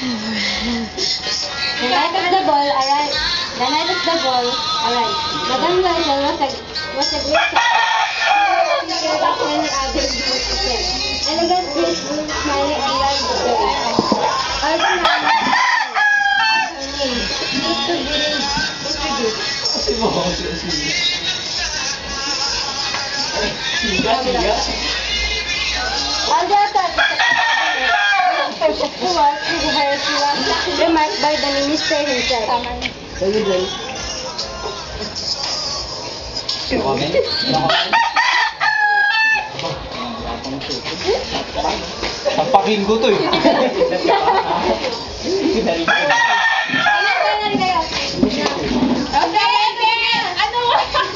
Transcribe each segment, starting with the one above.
The night of the ball arrived. The night of the ball arrived. Madame Rachel was a great success. Many others said. Elegant, graceful, smiling, and large of the earth. All the men her name. Need to be introduced. All the authorities who was remarked by the minister himself. Pagpapingo to eh.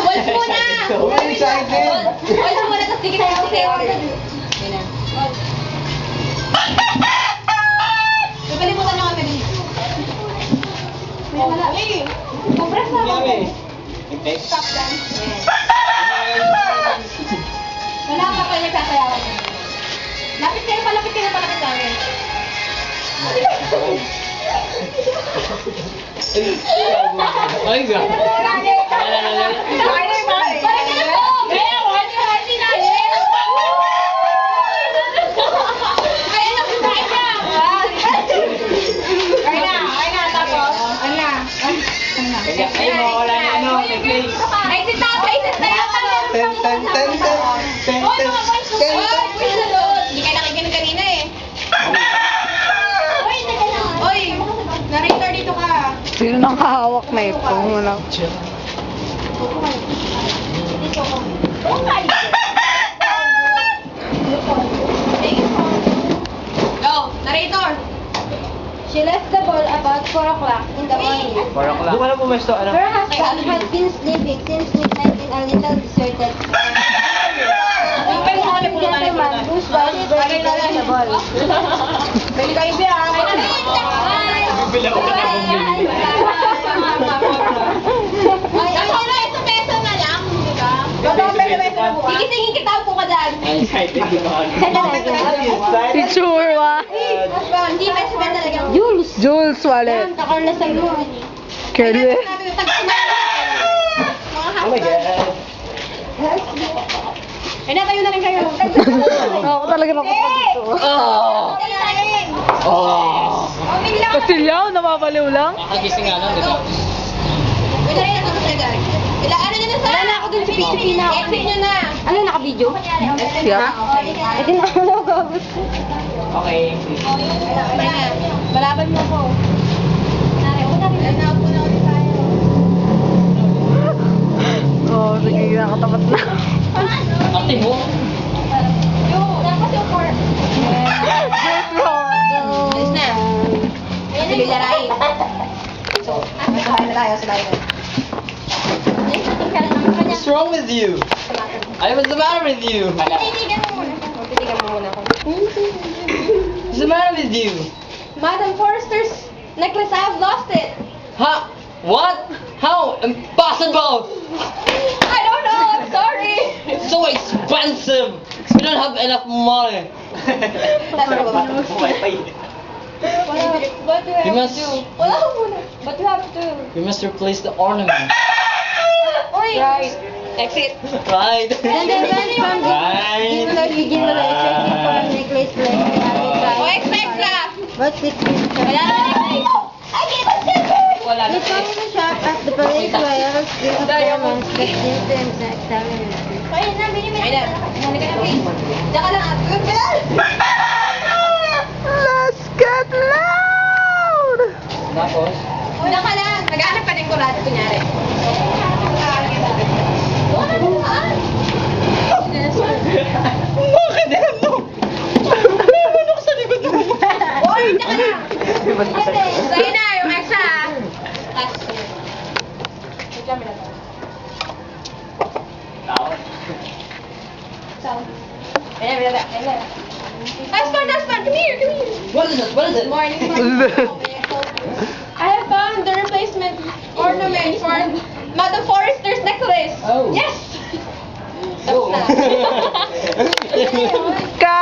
Wala muna! Wala muna, tapos tigil tayo sa'yo. Napalimutan na kami dito. Wala. Compress na ako. Stop lang. Wala ka pa yung sasayawan. Lapit kayo, palapit kayo, palapit sa amin. Ay, God. Ay, mawala na ano, Netflix. Ay, si tatay, si tatay. Hindi kayo nakikinig kanina eh. Oy, narrator dito ka. Sino nang kahawak na ito? Wala. Go, narrator. She left the ball about 4 o'clock in the morning. Parang lang. Doon ka na pumesto, ano? Her husband had been sleeping since midnight in a little deserted gentleman whose wife buried the ball. Bili kayo siya. Bibili ako na bumili. Peso na lang, di ba? Higitingin kita po ka dyan. Excited din ako. Si Churwa. Hindi, peso ba talaga? Jules Wallet. Takarla sa mo. Curly. Oh my God. Ay, natayo na lang kayo. Ako talaga nakapagdito. Oh! Oh! Kasilyaw, namabaliw lang. Nakagising nga nun, di ba? Wala na ako sa guys. Ano nyo na sa? Wala na ako dun sa picture na. Exit nyo na. Ano, naka-video? Yeah. Eh, di na ako nagabot. Okay. Malaban mo ko. Oo, sige, nakatapat na. Ate mo? Alis na. Sige, larain. So, sabay na tayo, sabay na. What's wrong with you? What's the matter with you? Titigan mo muna. Titigan mo muna ako. What's the matter with you? Madam Forrester's necklace, I have lost it. Huh? What? How? Impossible! I don't know, I'm sorry. It's so expensive! We don't have enough money. What do I You have must- to do? Wala ko muna. What do you have to do? We must replace the ornament. Oy! Right. Exit. Right? Then they went from Right. Eugene Malay searching for a necklace like they had it right. Oh, extra! What's it? Wala na necklace. I get it! Wala na. They found the shop at the police wire of group of diamonds that seemed to examine it. Ayun na, binibili. Ayun na. Halika na, please. Diyan ka lang. Good girl! Let's get loud! Tapos? Una ka lang. Nag-aanap ka ng kurado, kunyari. Bakit ano? Meron ako sa likod mo. Oy, diyan ka lang. Sa'yo na, yung extra. Tapos, Husband, come here, come here. What is it? What is it? Morning. I have found the replacement ornament for Madam Forrester's necklace. Oh. Yes! Oh. Ka!